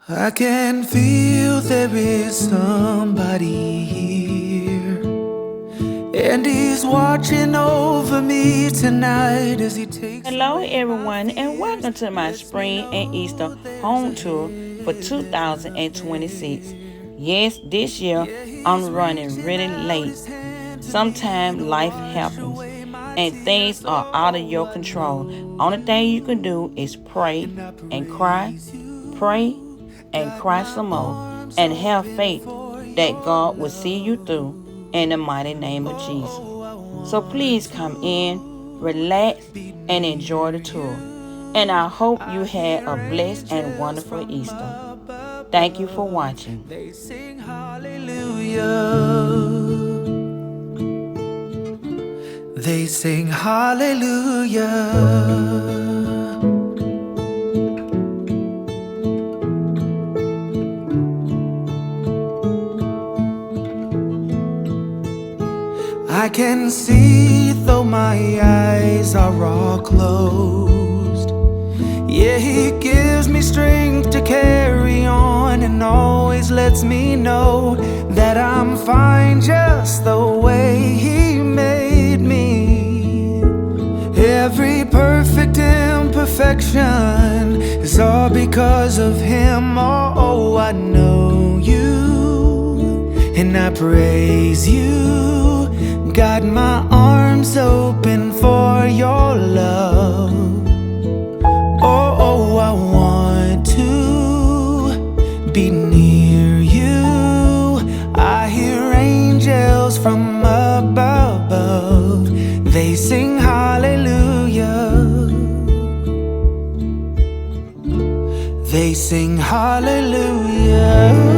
I can feel there is somebody here, and he's watching over me tonight as he takes. Hello everyone and welcome to my spring and Easter home tour for 2026. Yes, this year I'm running really late. Sometimes life happens and things are out of your control. Only thing you can do is pray and cry, pray and cry some more, and have faith that God will see you through in the mighty name of Jesus. So please come in, relax, and enjoy the tour. And I hope you had a blessed and wonderful Easter. Thank you for watching. They sing hallelujah. They sing hallelujah. I can see though my eyes are all closed. Yeah, he gives me strength to carry on and always lets me know that I'm fine just the way he made me. Every perfect imperfection is all because of him. Oh, I know you and I praise you. Got my arms open for your love. Oh, I want to be near you. I hear angels from above. They sing hallelujah. They sing hallelujah.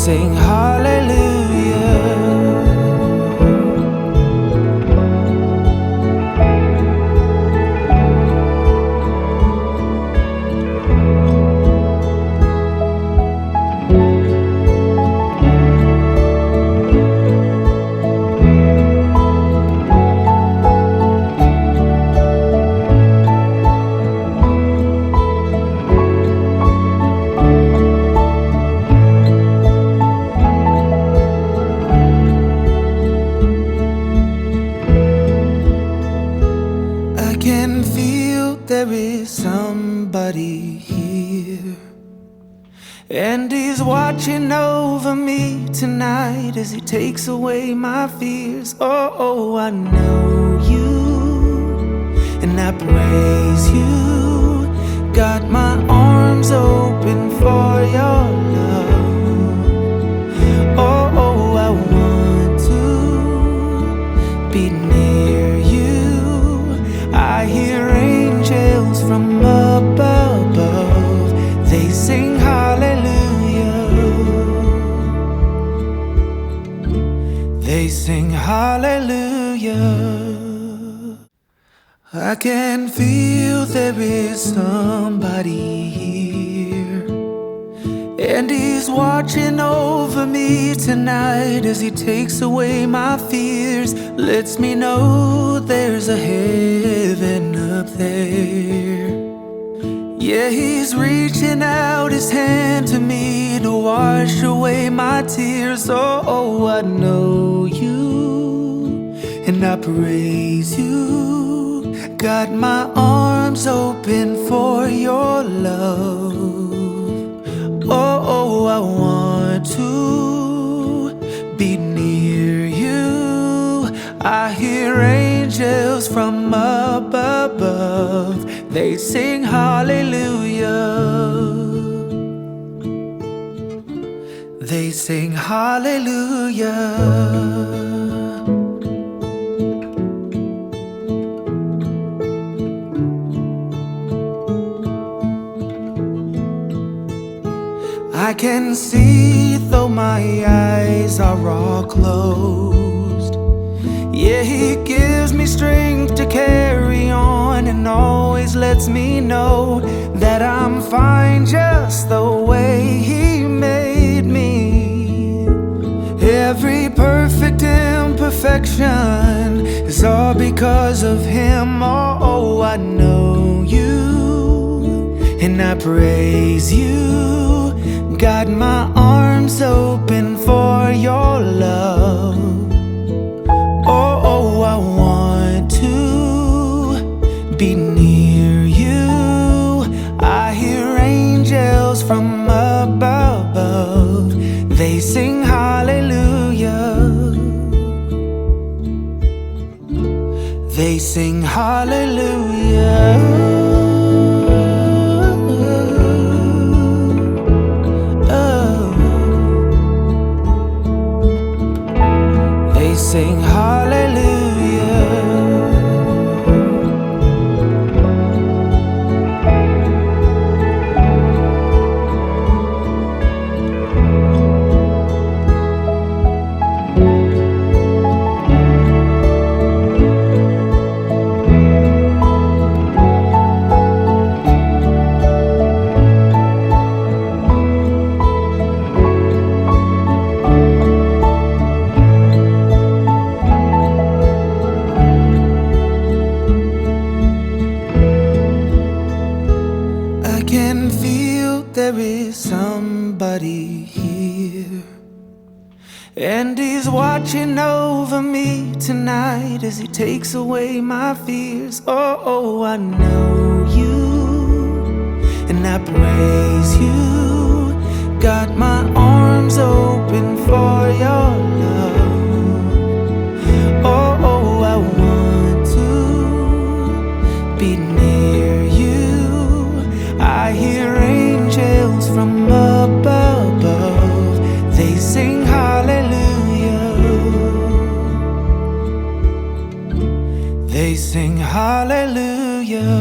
Sing hallelujah. I can feel there is somebody here, and he's watching over me tonight as he takes away my fears. Oh, I know you and I praise you. Got my arms open for your love. Oh, I want to be near you. I hear angels from above. They sing hallelujah. They sing hallelujah. I can feel there is somebody here, and he's watching over me tonight as he takes away my fears. Lets me know there's a heaven up there. Yeah, he's reaching out his hand to me to wash away my tears. Oh, I know you and I praise you. Got my arms open for your love. Oh, I want to be near you. I hear angels from above. They sing hallelujah. They sing hallelujah. I can see though my eyes are all closed. Yeah, he gives me strength to carry on and always lets me know that I'm fine just the way he made me. Every perfect imperfection perfection is all because of Him. Oh, I know you and I praise you. Got my arms open for your love. Oh, I want to be near you. I hear angels from above. They sing hallelujah. They sing hallelujah. They sing hallelujah. I can feel there is somebody here, and He's watching over me tonight as He takes away my fears. Oh, I know you and I praise you. Got my arms open for your love. Oh, I want to be near you. I hear angels from above. They sing hallelujah. They sing hallelujah.